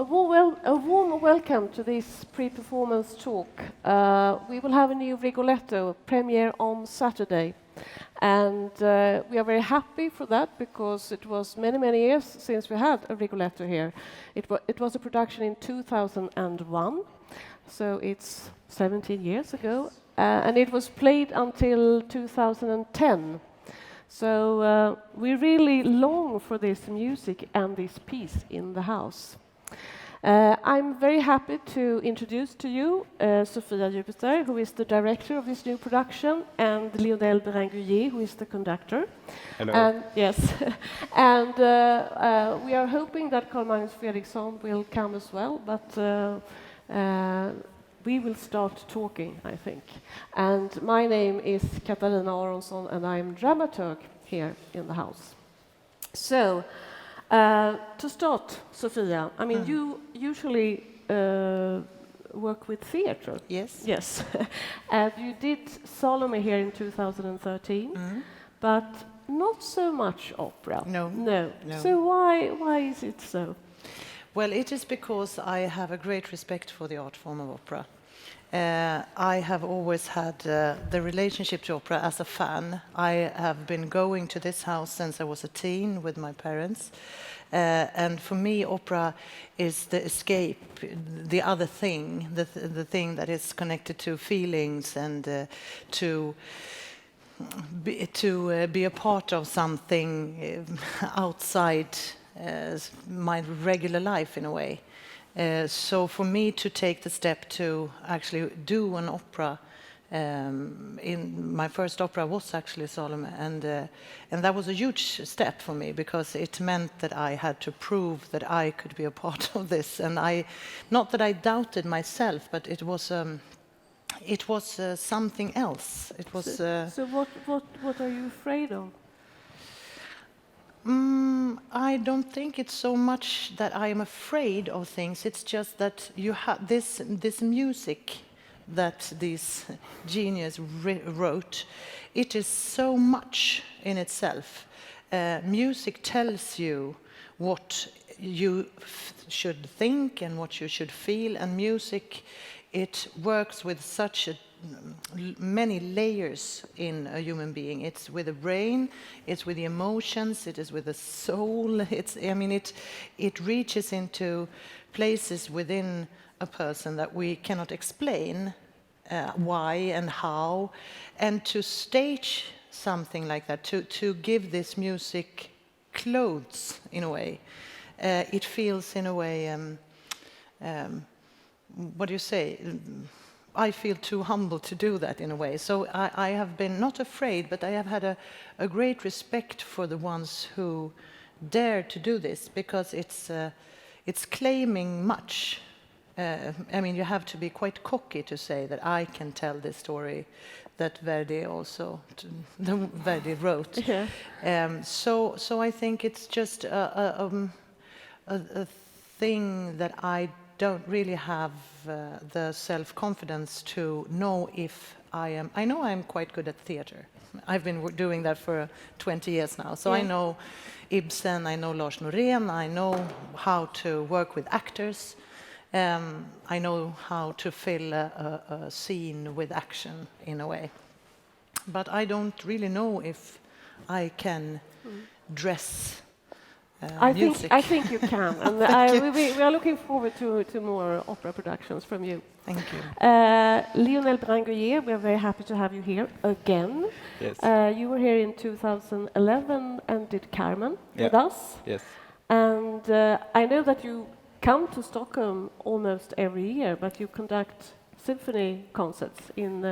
A warm welcome to this pre-performance talk. We will have a new Rigoletto premiere on Saturday. And we are very happy for that because it was many, many years since we had a Rigoletto here. It was a production in 2001, so it's 17 years ago. And it was played until 2010. So we really long for this music and this piece in the house. I'm very happy to introduce to you Sofia Jupither, who is the director of this new production, and Lionel Bringuier, who is the conductor. Hello. And, yes, and we are hoping that Karl-Magnus Fredriksson will come as well, but we will start talking, I think. And my name is Katarina Aronsson, and I'm dramaturg here in the house. So, to start, Sofia, I mean, you usually work with theatre. Yes. Yes. And you did Salome here in 2013, but not so much opera. No. No. So why is it so? Well, it is because I have a great respect for the art form of opera. I have always had the relationship to opera as a fan. I have been going to this house since I was a teen with my parents. And for me, opera is the escape, the other thing, the thing that is connected to feelings and to be a part of something outside my regular life in a way. So for me to take the step to actually do an opera, in my first opera was actually Salome, and that was a huge step for me because it meant that I had to prove that I could be a part of this, and not that I doubted myself, but it was something else. It was. So what are you afraid of? I don't think it's so much that I am afraid of things. It's just that you have this music that this genius wrote. It is so much in itself. Music tells you what you should think and what you should feel, and music, it works with such many layers in a human being. It's with the brain, it's with the emotions, it is with the soul. It reaches into places within a person that we cannot explain why and how. And to stage something like that, to give this music clothes in a way, it feels in a way, what do you say? I feel too humble to do that in a way. So I have been not afraid, but I have had a great respect for the ones who dare to do this, because it's claiming much. You have to be quite cocky to say that I can tell this story that Verdi wrote. Yeah. So I think it's just a thing that I don't really have the self-confidence to know if I know I'm quite good at theater. I've been doing that for 20 years now. So yeah. I know Ibsen, I know Lars Norén, I know how to work with actors. I know how to fill a scene with action in a way. But I don't really know if I can dress music. I think you can, and we are looking forward to more opera productions from you. Thank you. Lionel Bringuier, we are very happy to have you here again. Yes. You were here in 2011 and did Carmen with us. Yes. And I know that you come to Stockholm almost every year, but you conduct symphony concerts in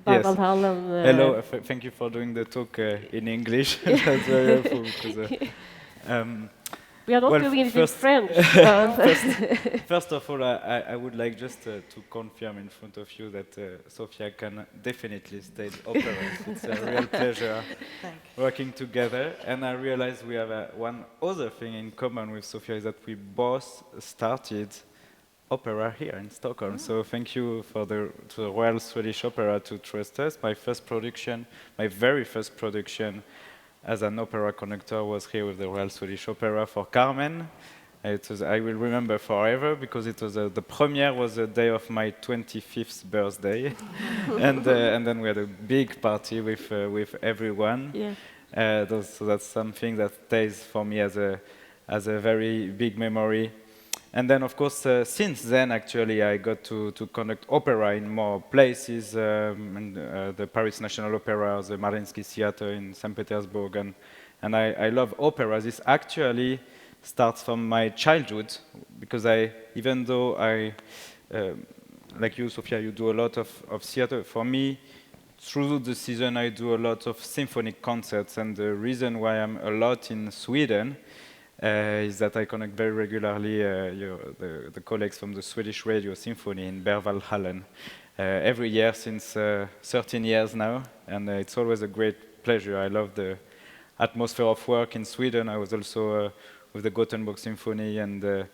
Valhall. Hello, thank you for doing the talk in English. That's very helpful. We are not doing it in French. First of all, I would like just to confirm in front of you that Sofia can definitely stage operas. It's a real pleasure working together. And I realize we have one other thing in common with Sofia, is that we both started opera here in Stockholm. So thank you to the Royal Swedish Opera to trust us. My very first production as an opera conductor was here with the Royal Swedish Opera for Carmen. I will remember forever because it was the premiere was the day of my 25th birthday, and then we had a big party with everyone. Yeah. So that's something that stays for me as a very big memory. And then, of course, since then, actually, I got to conduct opera in more places, the Paris National Opera, the Mariinsky Theater in St. Petersburg, and I love opera. This actually starts from my childhood, because even though like you, Sofia, you do a lot of theater, for me, through the season, I do a lot of symphonic concerts, and the reason why I'm a lot in Sweden is that I connect very regularly the colleagues from the Swedish Radio Symphony in Berwaldhallen every year since 13 years now, and it's always a great pleasure. I love the atmosphere of work in Sweden. I was also with the Gothenburg Symphony and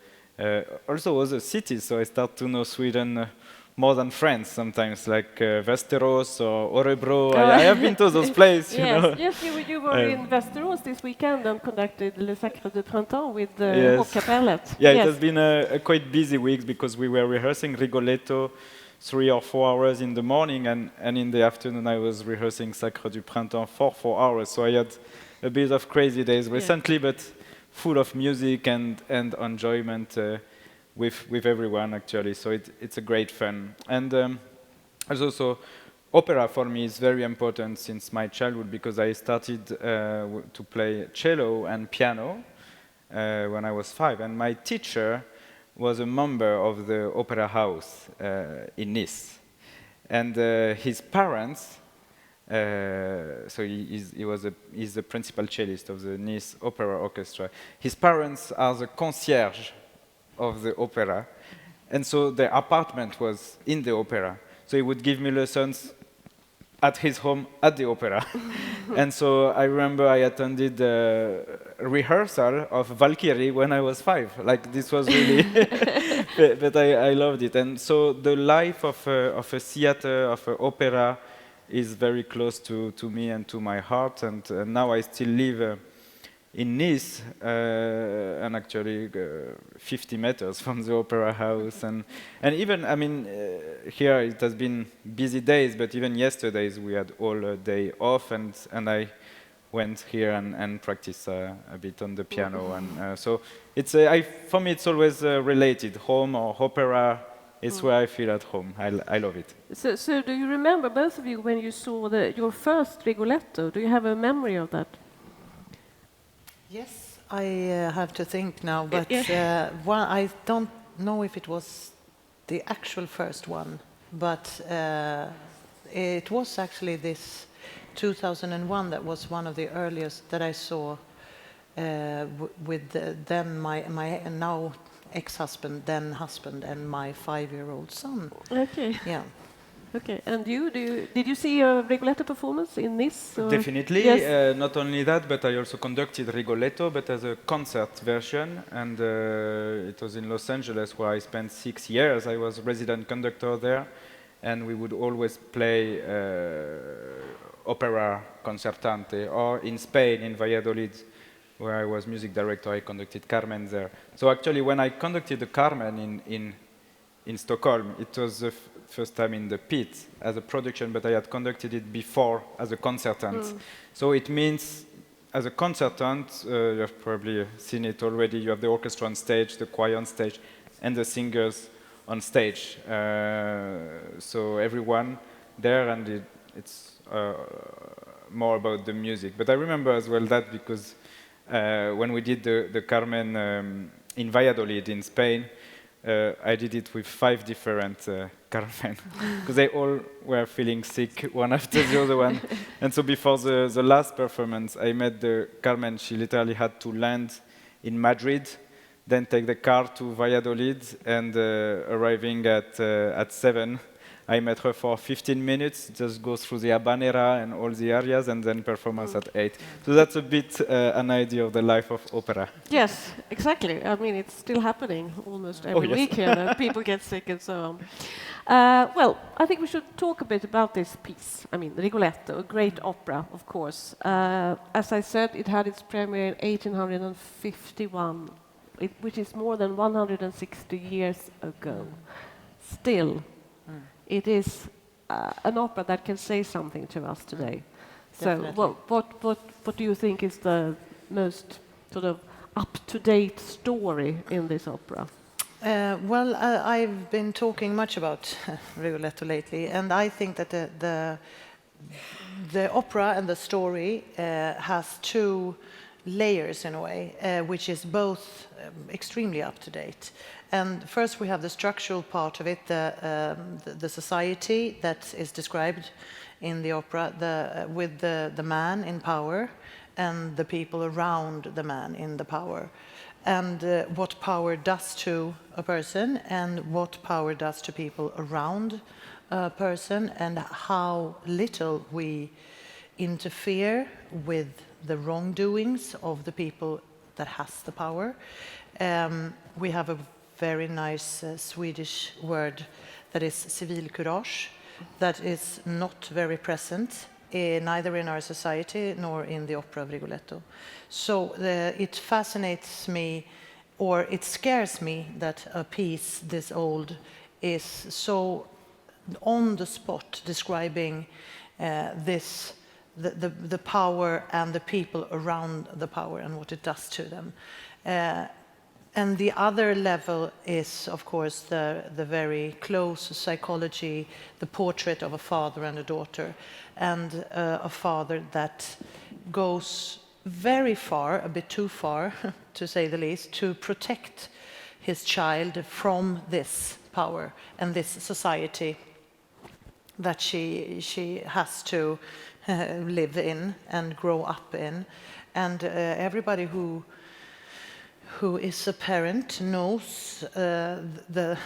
also other cities, so I start to know Sweden more than France sometimes, like Västerås or Örebro. I have been to those places, you know. Yes, you were in Västerås this weekend and conducted Le Sacre du Printemps with the Yes. Hovkapellet. Yeah, Yes. it has been a quite busy week because we were rehearsing Rigoletto 3 or 4 hours in the morning, and in the afternoon I was rehearsing Sacre du Printemps for 4 hours. So I had a bit of crazy days recently, but full of music and enjoyment with everyone, actually. So it's a great fun. And also, opera for me is very important since my childhood, because I started to play cello and piano when I was 5, and my teacher was a member of the opera house in Nice, and his parents. So he's the principal cellist of the Nice Opera Orchestra. His parents are the concierge of the opera, and so the apartment was in the opera. So he would give me lessons at his home at the opera. And so I remember I attended a rehearsal of Valkyrie when I was 5. Like, this was really, but I loved it. And so the life of a theater, of an opera, is very close to me and to my heart. And now I still live in Nice, and actually 50 meters from the opera house. And even, I mean, here it has been busy days, but even yesterdays we had all a day off, and I went here and practiced a bit on the piano. And so it's for me it's always related, home or opera. It's where I feel at home. I love it. So do you remember, both of you, when you saw your first Rigoletto? Do you have a memory of that? Yes, I have to think now, but I don't know if it was the actual first one, but it was actually this 2001 that was one of the earliest that I saw with then my now ex-husband, then husband, and my 5-year-old son. Okay. Yeah. Okay, and did you see a Rigoletto performance in Nice? Or? Definitely. Yes. Not only that, but I also conducted Rigoletto, but as a concert version, and it was in Los Angeles, where I spent 6 years. I was resident conductor there, and we would always play opera concertante, or in Spain, in Valladolid, where I was music director, I conducted Carmen there. So actually, when I conducted the Carmen in Stockholm, it was the first time in the pit as a production, but I had conducted it before as a concertant. So it means, as a concertant, you have probably seen it already, you have the orchestra on stage, the choir on stage, and the singers on stage. So everyone there, and it's more about the music. But I remember as well that because when we did the Carmen in Valladolid in Spain, I did it with 5 different Carmen, because they all were feeling sick, one after the other one. And so before the last performance, I met the Carmen. She literally had to land in Madrid, then take the car to Valladolid, and arriving at 7, I met her for 15 minutes, just go through the habanera and all the areas, and then performance at 8. So that's a bit an idea of the life of opera. Yes, exactly. I mean, it's still happening almost every week here, that people get sick and so on. Well, I think we should talk a bit about this piece. I mean, Rigoletto, a great opera, of course. As I said, it had its premiere in 1851 which is more than 160 years ago. Still, it is an opera that can say something to us today. So what do you think is the most sort of up-to-date story in this opera? Well, I've been talking much about Rigoletto lately, and I think that the opera and the story has two layers in a way, which is both extremely up-to-date. And first we have the structural part of it, the society that is described in the opera, with the man in power and the people around the man in the power. And what power does to a person and what power does to people around a person, and how little we interfere with the wrongdoings of the people that has the power. We have a very nice Swedish word that is civilkurage, that is not very present neither in our society nor in the opera of Rigoletto. So it fascinates me, or it scares me, that a piece this old is so on the spot describing the power and the people around the power and what it does to them. And the other level is, of course, the very close psychology, the portrait of a father and a daughter, and a father that goes very far, a bit too far, to say the least, to protect his child from this power and this society that she has to live in and grow up in. And everybody who is a parent knows the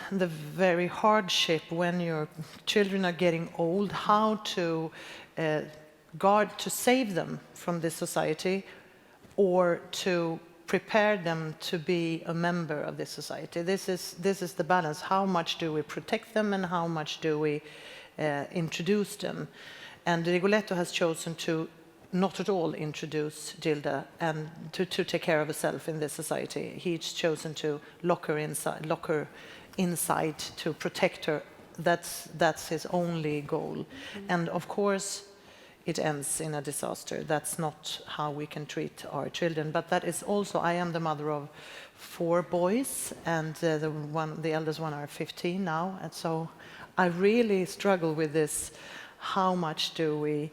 very hardship when your children are getting old, how to to save them from this society, or to prepare them to be a member of this society. This is the balance. How much do we protect them and how much do we introduce them? And Rigoletto has chosen to not at all introduce Gilda and to take care of herself in this society. He's chosen to lock her inside to protect her. That's his only goal. And of course, it ends in a disaster. That's not how we can treat our children. But that is also, I am the mother of 4 boys, and the eldest one are 15 now. And so I really struggle with this. How much do we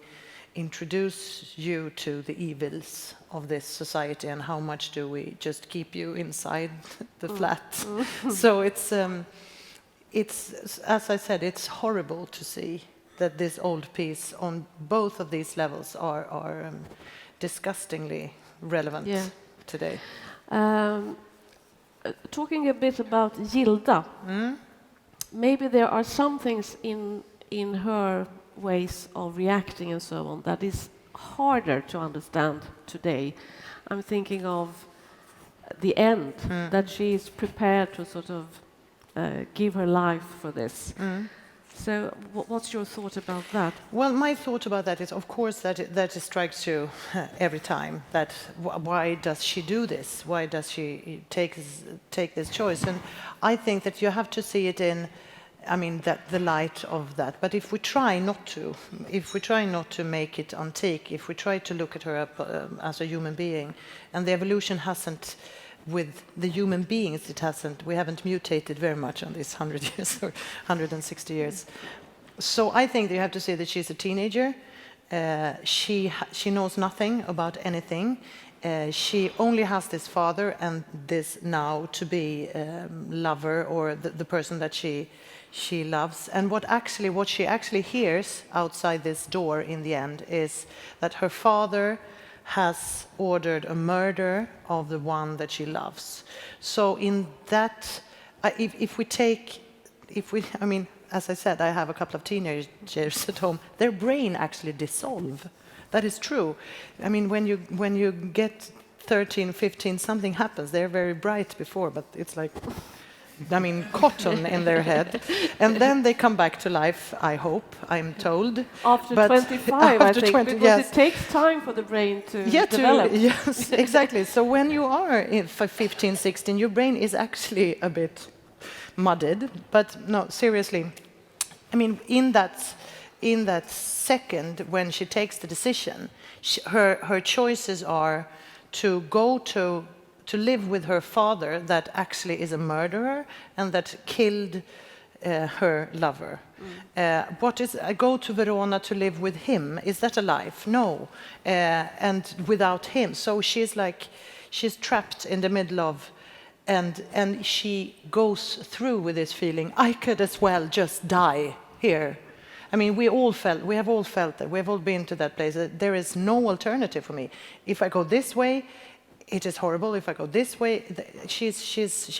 introduce you to the evils of this society, and how much do we just keep you inside the flat? So it's, as I said, it's horrible to see that this old piece on both of these levels are disgustingly relevant today. Talking a bit about Gilda, maybe there are some things in her ways of reacting and so on that is harder to understand today. I'm thinking of the end, that she is prepared to sort of give her life for this. So what's your thought about that? Well, my thought about that is, of course, that it strikes you every time, that why does she do this? Why does she take this choice? And I think that you have to see it in, I mean, that the light of that. But if we try not to make it antique, if we try to look at her as a human being, and the evolution hasn't, with the human beings, we haven't mutated very much on these 100 years or 160 years. So I think that you have to say that she's a teenager. She knows nothing about anything. She only has this father and this now to be lover, or the person that she loves. And what she actually hears outside this door in the end is that her father has ordered a murder of the one that she loves. So in that, I mean, as I said, I have a couple of teenagers at home. Their brain actually dissolve. That is true. I mean, when you get 13, 15, something happens. They're very bright before, but it's like I mean, cotton in their head. And then they come back to life, I hope, I'm told. After But 25, I after think, 20, because yes. it takes time for the brain to Yeah, develop. yes, exactly. So when you are in 15, 16, your brain is actually a bit mudded. But no, seriously, I mean, in that second when she takes the decision, her choices are to go to live with her father that actually is a murderer and that killed her lover. What is, I go to Verona to live with him. Is that a life? No. And without him. So she's trapped in the middle of, and she goes through with this feeling, I could as well just die here. I mean, we have all felt that, we have all been to that place, that there is no alternative for me. If I go this way, it is horrible. If I go this way, she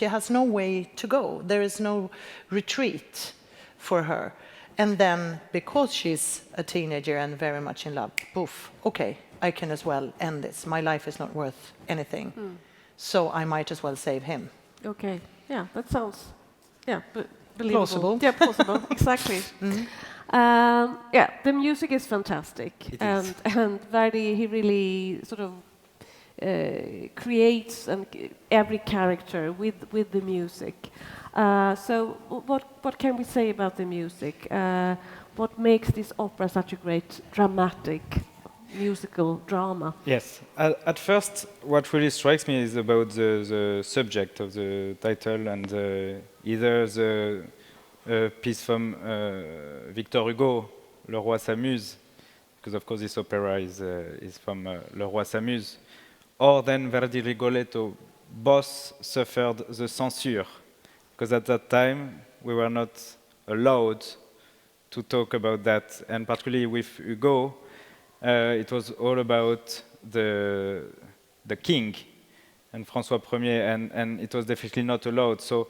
has no way to go. There is no retreat for her. And then, because she's a teenager and very much in love, poof, okay, I can as well end this. My life is not worth anything. So I might as well save him. Okay, yeah, that sounds, believable. Plausible. Yeah, plausible, exactly. Yeah, the music is fantastic. It is. And Verdi, he really sort of creates every character with the music. So what can we say about the music? What makes this opera such a great dramatic musical drama? Yes. At first, what really strikes me is about the subject of the title and either the piece from Victor Hugo, Le Roi s'amuse, because of course this opera is from Le Roi s'amuse, or then Verdi Rigoletto. Both suffered the censure, because at that time we were not allowed to talk about that, and particularly with Hugo, it was all about the king and François Ier, and it was definitely not allowed. So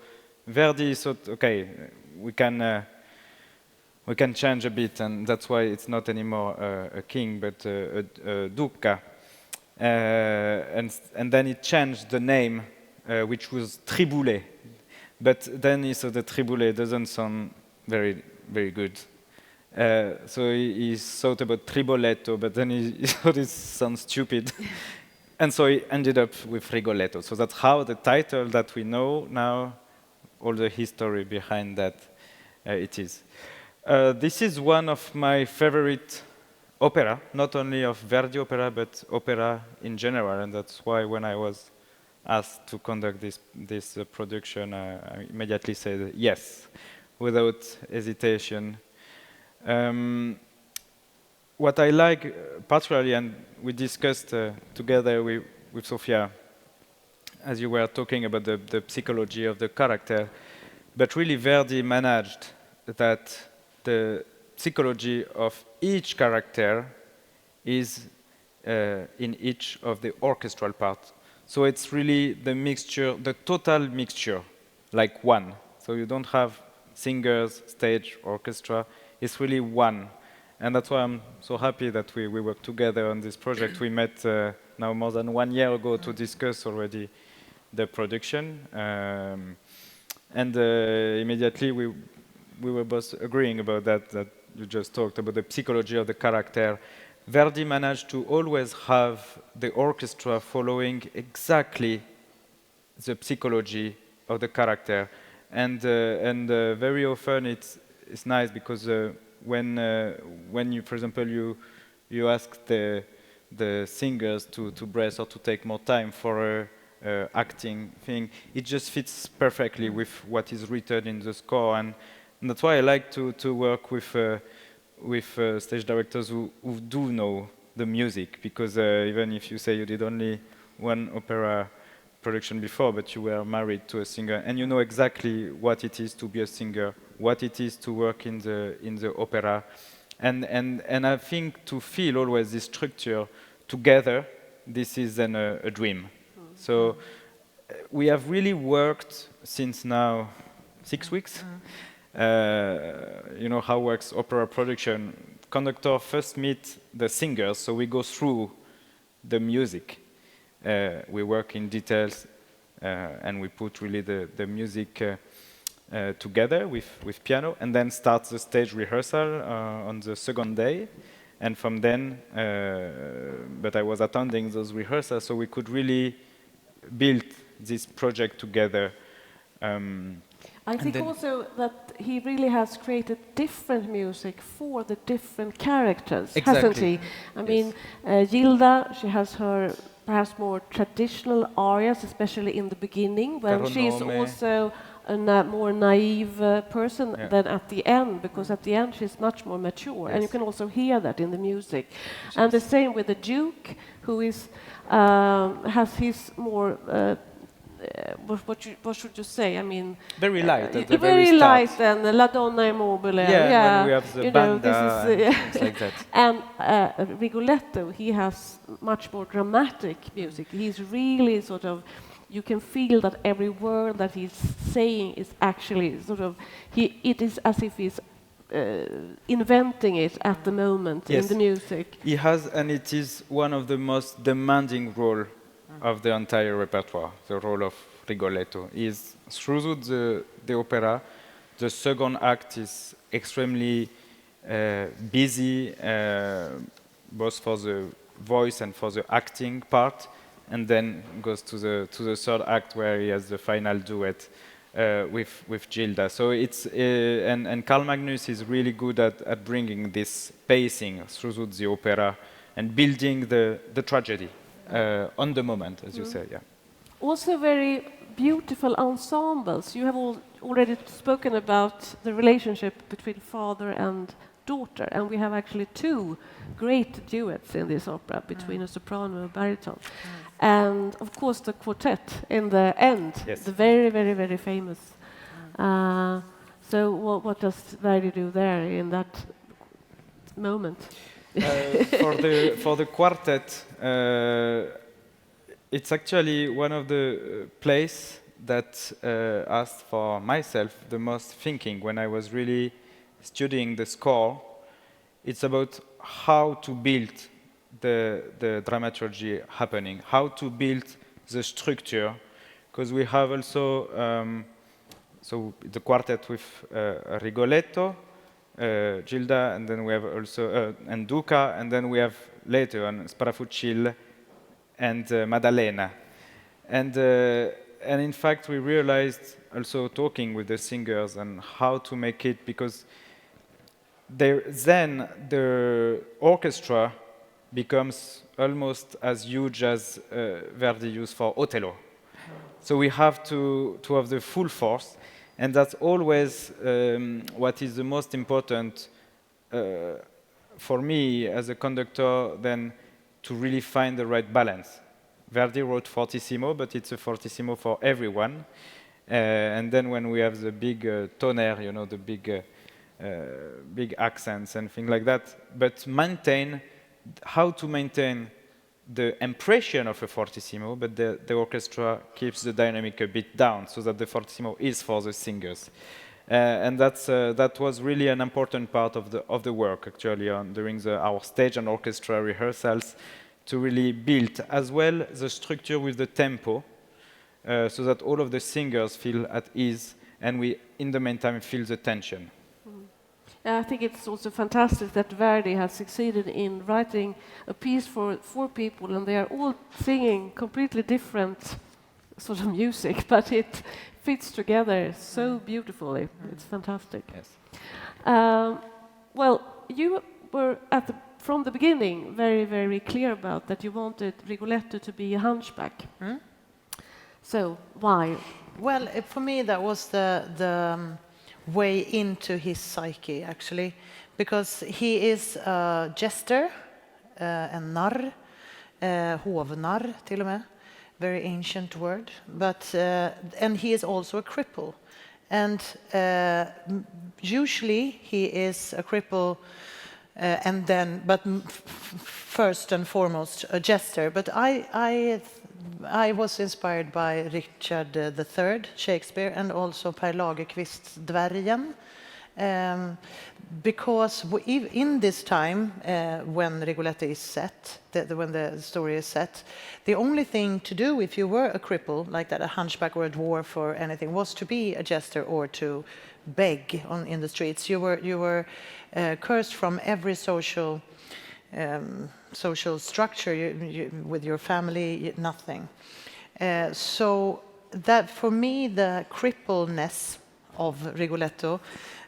Verdi thought, okay, we can change a bit, and that's why it's not anymore a king, but a duca. And then he changed the name, which was Triboulet. But then he saw the Triboulet doesn't sound very, very good. So he thought about Triboletto, but then he thought it sounds stupid. And so he ended up with Rigoletto. So that's how the title that we know now, all the history behind that, it is. This is one of my favorite opera, not only of Verdi opera, but opera in general. And that's why when I was asked to conduct this production, I immediately said yes, without hesitation. What I like particularly, and we discussed together with Sofia, as you were talking about the psychology of the character, but really Verdi managed that the psychology of each character is in each of the orchestral parts. So it's really the mixture, the total mixture, like one. So you don't have singers, stage, orchestra. It's really one. And that's why I'm so happy that we work together on this project. We met now more than 1 year ago to discuss already the production. And immediately we were both agreeing about that you just talked about the psychology of the character. Verdi managed to always have the orchestra following exactly the psychology of the character. And very often it's nice because when you, for example, you ask the singers to breathe or to take more time for a acting thing, it just fits perfectly with what is written in the score, and that's why I like to work with stage directors who do know the music, because even if you say you did only one opera production before, but you were married to a singer, and you know exactly what it is to be a singer, what it is to work in the opera, and I think to feel always this structure together, this is then a dream. So we have really worked since now 6 weeks. You know how works opera production. Conductor first meet the singers, so we go through the music. We work in details, and we put really the music together with piano, and then start the stage rehearsal on the second day. And from then, but I was attending those rehearsals, so we could really build this project together. I think also that he really has created different music for the different characters, hasn't he? I mean, Gilda, she has her perhaps more traditional arias, especially in the beginning, when she's also a more naive person than at the end, because at the end she's much more mature, and you can also hear that in the music. And the same with the Duke, who is has his more what should you say? I mean, very light. At the very light, and La Donna è mobile. Yeah, when we have the banda and things like that. And Rigoletto, he has much more dramatic music. He's really sort of, you can feel that every word that he's saying is actually sort of, it is as if he's inventing it at the moment in the music. He has, and it is one of the most demanding role of the entire repertoire, the role of Rigoletto. Is through the opera, the second act is extremely busy, both for the voice and for the acting part, and then goes to the third act where he has the final duet with Gilda. So it's and Karl-Magnus is really good at bringing this pacing through the opera and building the tragedy on the moment, as you say. Yeah. Also very beautiful ensembles. You have already spoken about the relationship between father and daughter, and we have actually two great duets in this opera between a soprano and a baritone. And of course the quartet in the end, the very, very, very famous. So what does Verdi do there in that moment? For the quartet, it's actually one of the plays that asked for myself the most thinking when I was really studying the score. It's about how to build the dramaturgy happening, how to build the structure, because we have also so the quartet with Rigoletto, Gilda, and then we have also and Duca, and then we have later on Sparafucil and Maddalena, and in fact we realized also talking with the singers and how to make it, because then the orchestra becomes almost as huge as Verdi used for Otello. So we have to have the full force, and that's always what is the most important for me as a conductor, then to really find the right balance. Verdi wrote fortissimo, but it's a fortissimo for everyone. And then when we have the big tonnerre, you know, the big accents and things like that, but how to maintain the impression of a fortissimo, but the orchestra keeps the dynamic a bit down so that the fortissimo is for the singers. And that was really an important part of the work, actually, during our stage and orchestra rehearsals, to really build as well the structure with the tempo, so that all of the singers feel at ease, and we, in the meantime, feel the tension. I think it's also fantastic that Verdi has succeeded in writing a piece for four people, and they are all singing completely different sort of music, but it fits together so beautifully. It's fantastic. Yes. Well, you were from the beginning very, very clear about that you wanted Rigoletto to be a hunchback. So why? Well, for me that was the way into his psyche, actually, because he is a jester, en narr, hovnarr till och med, very ancient word, but and he is also a cripple, and usually he is a cripple, and then, but first and foremost a jester. But I was inspired by Richard III, Shakespeare, and also Per Lagerkvist's Dvärgen, Because in this time, when Rigoletto is set, when the story is set, the only thing to do if you were a cripple, like that, a hunchback or a dwarf or anything, was to be a jester or to beg in the streets. You were cursed from every social structure, with your family, nothing. So that, for me, the crippleness of Rigoletto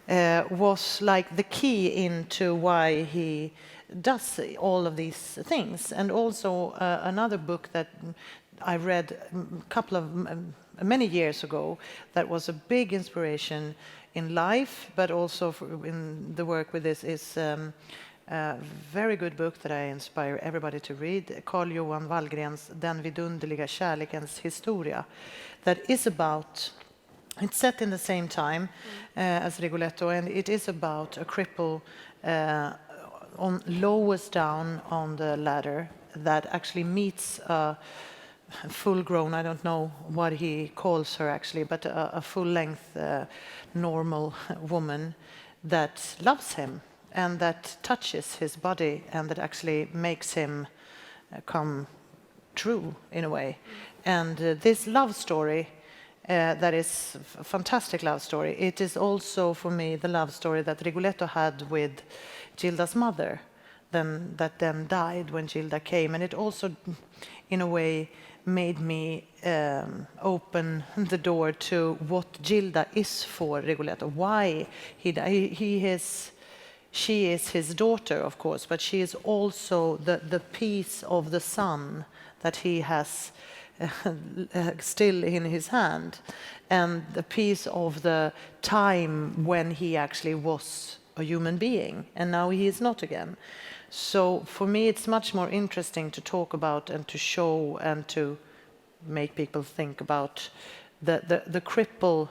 was like the key into why he does all of these things. And also another book that I read many years ago that was a big inspiration in life, but also in the work with this, is a very good book that I inspire everybody to read, Carl Johan Wallgrens Den vidunderliga kärlekens historia, that is about, it's set in the same time as Rigoletto, and it is about a cripple on lowest down on the ladder that actually meets a full-grown, I don't know what he calls her actually, but a full-length normal woman that loves him and that touches his body and that actually makes him come true in a way. And this love story, that is a fantastic love story. It is also, for me, the love story that Rigoletto had with Gilda's mother, that then died when Gilda came. And it also, in a way, made me open the door to what Gilda is for Rigoletto, why he died. She is his daughter, of course, but she is also the piece of the sun that he has still in his hand, and the piece of the time when he actually was a human being, and now he is not again. So for me, it's much more interesting to talk about and to show and to make people think about the cripple,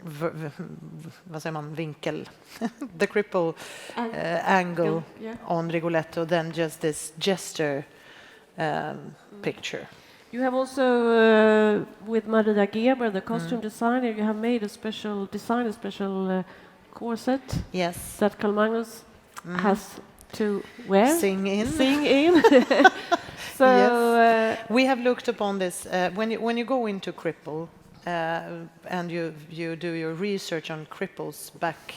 vad säger man, vinkel, the cripple angle on Rigoletto than just this jester picture. You have also, with Maria Geber, the costume designer, you have made a special corset. Yes. That Karl-Magnus has to wear. Sing in. So yes. We have looked upon this when you go into cripple and you do your research on cripples back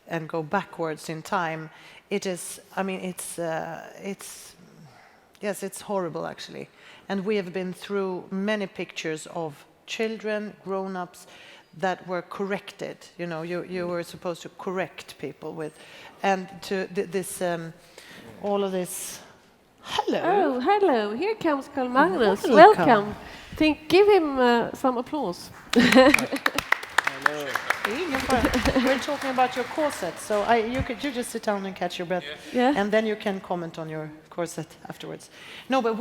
and go backwards in time. It is, I mean, it's horrible actually. And we have been through many pictures of children, grown-ups that were corrected. You know, you were supposed to correct people with, and to this, all of this. Hello. Oh, hello. Here comes Karl-Magnus. Welcome. Give him some applause. Hello. We're talking about your corset, so you just sit down and catch your breath, and then you can comment on your corset afterwards. No, but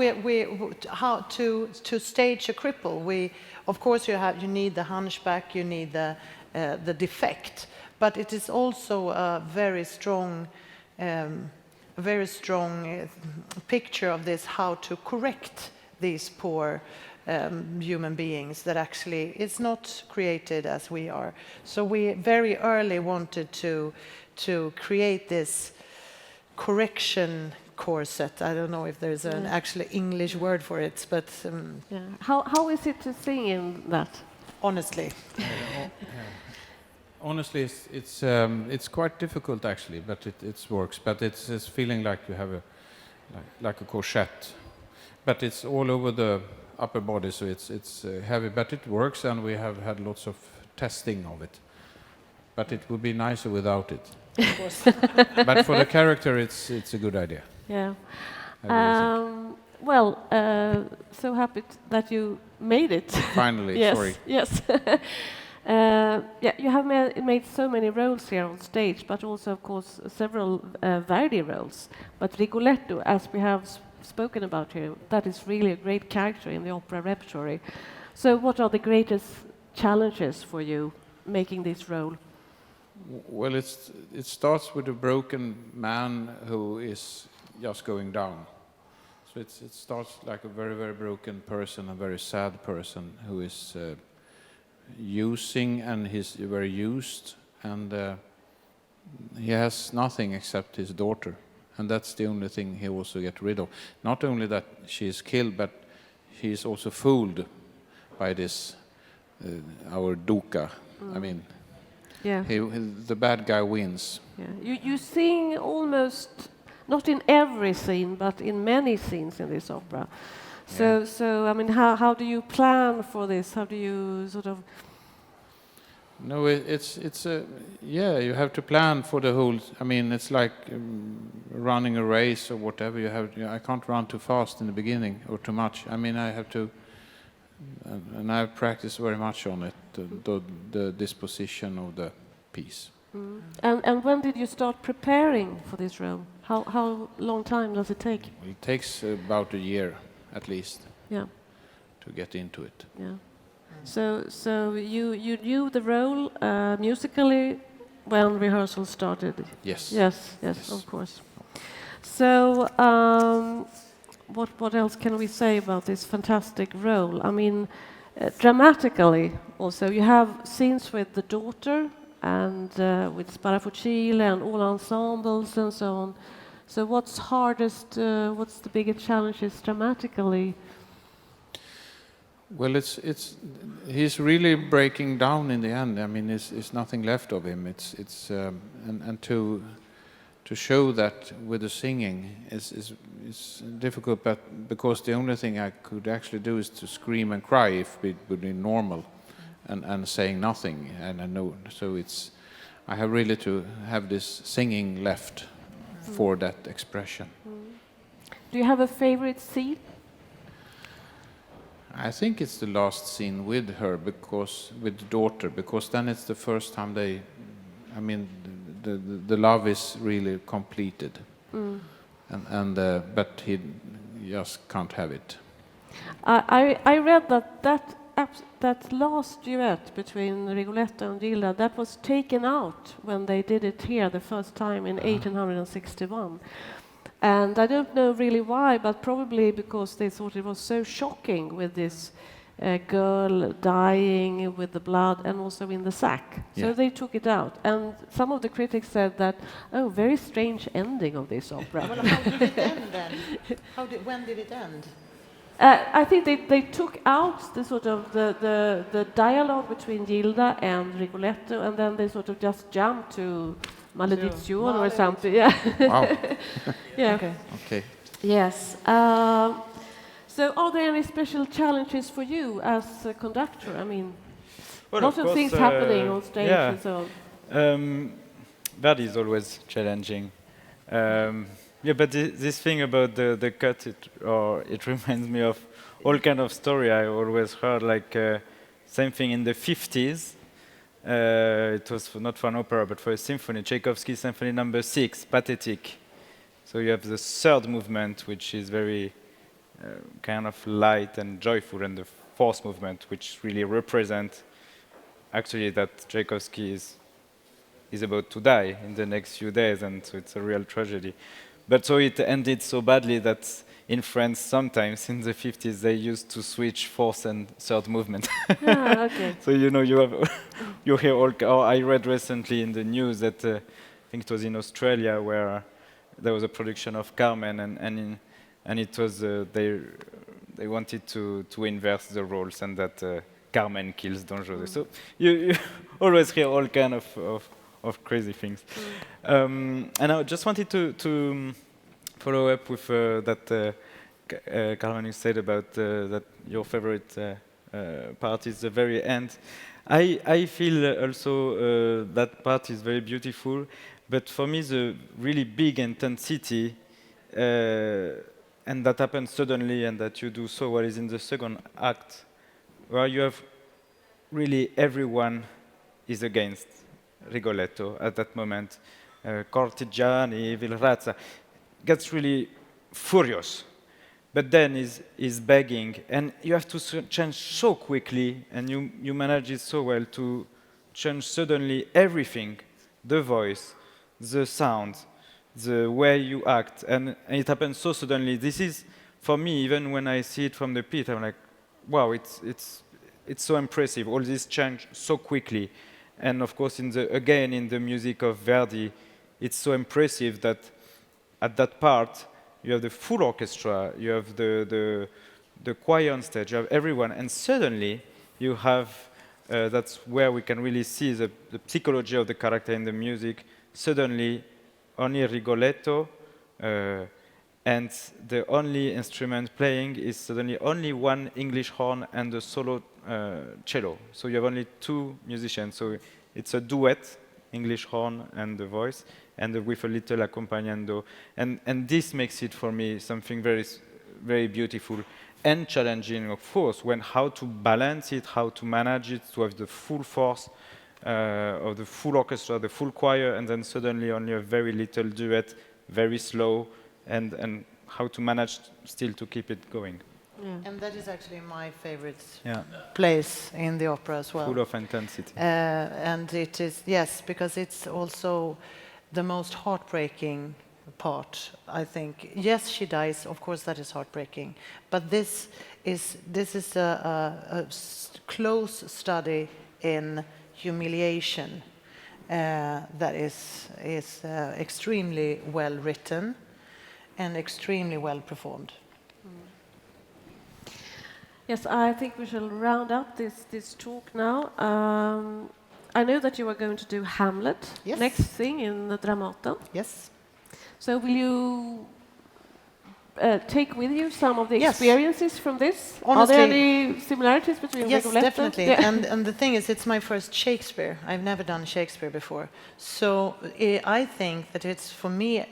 how to stage a cripple? Of course, you need the hunchback, you need the defect, but it is also a very strong picture of this, how to correct these poor human beings that actually is not created as we are. So we very early wanted to create this correction corset. I don't know if there's an actual English word for it, but how is it to sing in that? Honestly. Honestly, it's quite difficult actually, but it works. But it's feeling like you have like a corset, but it's all over the upper body, so it's heavy, but it works, and we have had lots of testing of it. But it would be nicer without it. Of course. But for the character, it's a good idea. Yeah. So happy that you made it. Finally, yes, sorry. Yes. You have made so many roles here on stage, but also, of course, several Verdi roles. But Rigoletto, as we have spoken about here, that is really a great character in the opera repertory. So what are the greatest challenges for you making this role? Well, it starts with a broken man who is just going down. So it starts like a very, very broken person, a very sad person who is using, and he's very used, and he has nothing except his daughter, and that's the only thing he also get rid of. Not only that she is killed, but he is also fooled by this our Duca. I mean, Yeah. the bad guy wins. Yeah. You sing almost, not in every scene, but in many scenes in this opera. So I mean, how do you plan for this? How do you sort of... No, it's a you have to plan for the whole. I mean, it's like running a race or whatever. I can't run too fast in the beginning or too much. I mean, I have to, and I've practiced very much on it, the disposition of the piece. And when did you start preparing for this role? How long time does it take? It takes about a year at least. Yeah. To get into it. Yeah. So you knew the role musically when rehearsal started? Yes. Yes, of course. So what else can we say about this fantastic role? I mean, dramatically also, you have scenes with the daughter and with Sparafucile and all ensembles and so on. So what's hardest, what's the biggest challenges dramatically? Well, he's really breaking down in the end. I mean, it's nothing left of him. And to show that with the singing is difficult, but because the only thing I could actually do is to scream and cry if it would be normal, and saying nothing. And I know, so I have really to have this singing left for that expression. Do you have a favorite scene? I think it's the last scene with her, with the daughter, because then it's the first time the love is really completed, but he just can't have it. I read that last duet between Rigoletto and Gilda, that was taken out when they did it here the first time in 1861. And I don't know really why, but probably because they thought it was so shocking with this girl dying with the blood and also in the sack. So they took it out. And some of the critics said that, very strange ending of this opera. Well, how did it end then? When did it end? I think they took out the sort of the dialogue between Gilda and Rigoletto, and then they sort of just jumped to Maledizione or something. Yeah. Wow. Yeah. Okay. Yes. So are there any special challenges for you as a conductor? I mean, lots of things happening on stage and so on. That is always challenging. But this thing about the cut, it reminds me of all kind of story I always heard, like same thing in the 50s. It was not for an opera, but for a symphony, Tchaikovsky Symphony No. 6, Pathetic. So you have the third movement, which is very kind of light and joyful, and the fourth movement, which really represents actually that Tchaikovsky is about to die in the next few days, and so it's a real tragedy. But so it ended so badly that in France, sometimes in the 50s, they used to switch fourth and third movement. Okay. So you hear all. I read recently in the news that I think it was in Australia where there was a production of Carmen, and it was they wanted to inverse the roles, and that Carmen kills Don José. So you always hear all kind of crazy things. And I just wanted to follow up with that Karl-Magnus said about that your favorite part is the very end. I feel also that part is very beautiful, but for me the really big intensity and that happens suddenly and that you do so well is in the second act, where you have really everyone is against Rigoletto at that moment. Cortigiani, Vilrazza gets really furious, but then is begging, and you have to change so quickly, and you manage it so well to change suddenly everything, the voice, the sound, the way you act, and it happens so suddenly. This is, for me, even when I see it from the pit, I'm like, wow, it's so impressive. All this change so quickly, And of course, again, in the music of Verdi, it's so impressive that at that part, you have the full orchestra, you have the choir on stage, you have everyone, and suddenly you have, that's where we can really see the psychology of the character in the music. Suddenly, only Rigoletto, and the only instrument playing is suddenly only one English horn and a solo cello. So you have only two musicians. So it's a duet, English horn and the voice, and with a little accompagnando. And this makes it for me something very, very beautiful and challenging, of course, when how to balance it, how to manage it, to have the full force of the full orchestra, the full choir, and then suddenly only a very little duet, very slow, and how to manage still to keep it going. Yeah. And that is actually my favorite Yeah, place in the opera as well. full of intensity. And it is, yes, because it's also the most heartbreaking part, I think. Yes, she dies, of course that is heartbreaking, but this is a close study in humiliation that is extremely well written and extremely well performed. Yes, I think we shall round up this talk now. I know that you are going to do Hamlet Yes. next thing in the Dramaten. Yes. So will you take with you some of the Yes. experiences from this? Honestly- Are there any similarities between Yes, Rigoletto? definitely. Yeah. And the thing is, it's my first Shakespeare. I've never done Shakespeare before. So I think that it's, for me,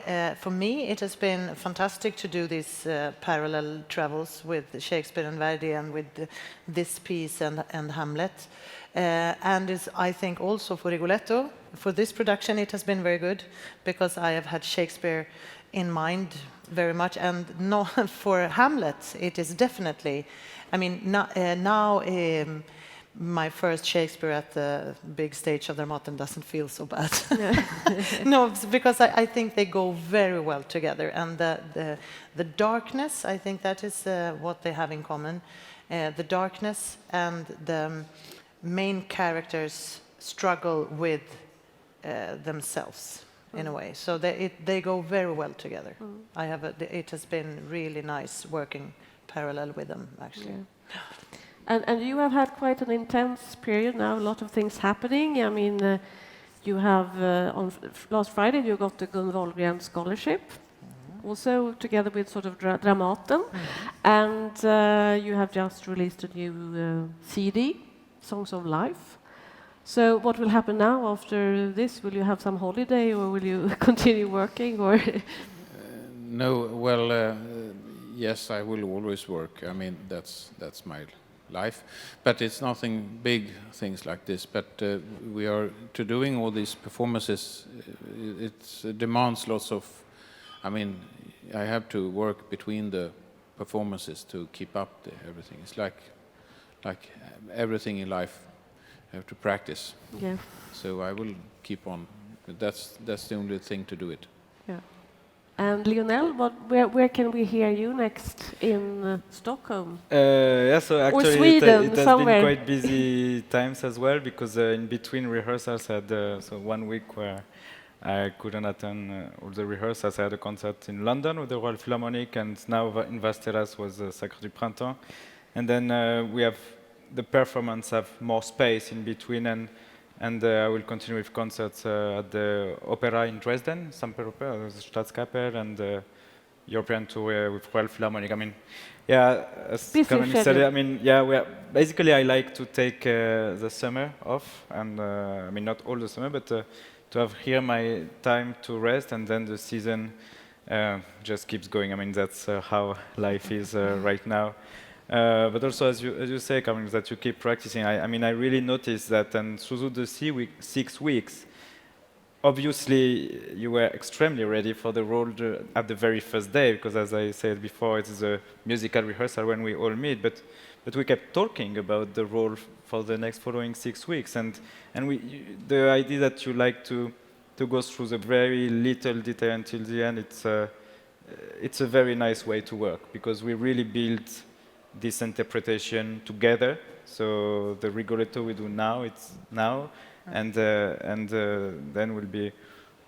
it has been fantastic to do these parallel travels with Shakespeare and Verdi and with this piece and Hamlet. And I think also for Rigoletto, for this production, it has been very good because I have had Shakespeare in mind very much, and not for Hamlet, it is definitely, I mean, now my first Shakespeare at the big stage of Dramaten doesn't feel so bad. No, it's because I think they go very well together, and the darkness, I think that is what they have in common. The darkness and the main characters struggle with themselves in a way, so they go very well together. It has been really nice working parallel with them, actually. Yeah. And you have had quite an intense period now, a lot of things happening. I mean, you have, on last Friday, you got the Guldfoajén scholarship, also together with sort of Dramaten. And you have just released a new CD, Songs of Life. So what will happen now after this? Will you have some holiday, or will you continue working, or? No, well, yes, I will always work. I mean, that's my life. But it's nothing big, things like this. But we are doing all these performances. It demands lots of. I mean, I have to work between the performances to keep up everything. It's like everything in life. I have to practice. Yeah. So I will keep on. That's the only thing to do it. Yeah. And Lionel, where can we hear you next in Stockholm? Yeah, so actually Sweden, it has somewhere. been quite busy times as well, because in between rehearsals I had so 1 week where I couldn't attend all the rehearsals. I had a concert in London with the Royal Philharmonic, and now in Vasteras was Sacre du Printemps. And then we have the performance have more space in between, and I will continue with concerts at the Opera in Dresden, Samper Opera, the Staatskapelle, and the European tour with Royal Philharmonic. I mean, yeah, as Busy Karl-Magnus said, schedule. I mean, yeah, basically I like to take the summer off, and I mean, not all the summer, but to have here my time to rest, and then the season just keeps going. I mean, that's how life is right now. But also, as you say, Karl, that you keep practicing. I mean, I really noticed that, and through the 6 weeks, obviously you were extremely ready for the role at the very first day, because as I said before, it is a musical rehearsal when we all meet. But we kept talking about the role for the next following 6 weeks, and the idea that you like to go through the very little detail until the end. It's a very nice way to work, because we really build this interpretation together. So the Rigoletto we do now, it's now, and then will be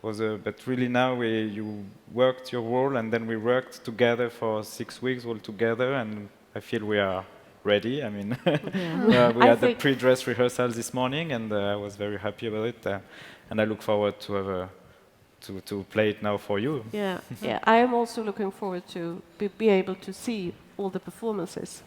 but really now you worked your role, and then we worked together for 6 weeks all together, and I feel we are ready. I mean, we had the pre-dress rehearsal this morning, and I was very happy about it, and I look forward to have to play it now for you. Yeah, yeah. I am also looking forward to be able to see all the performances.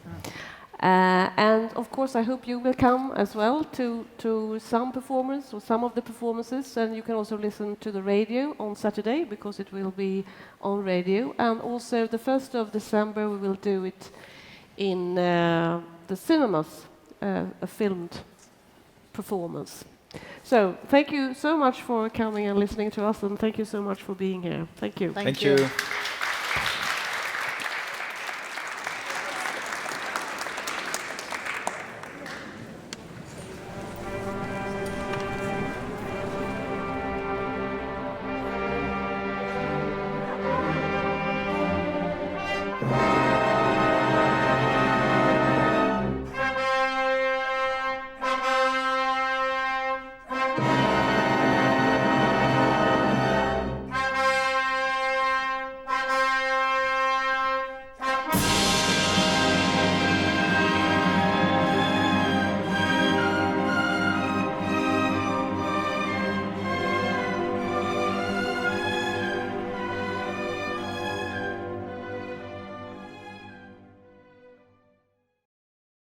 And of course, I hope you will come as well to some performance or some of the performances, and you can also listen to the radio on Saturday because it will be on radio. And also the 1st of December we will do it in the cinemas, a filmed performance. So thank you so much for coming and listening to us, and thank you so much for being here. Thank you. Thank you.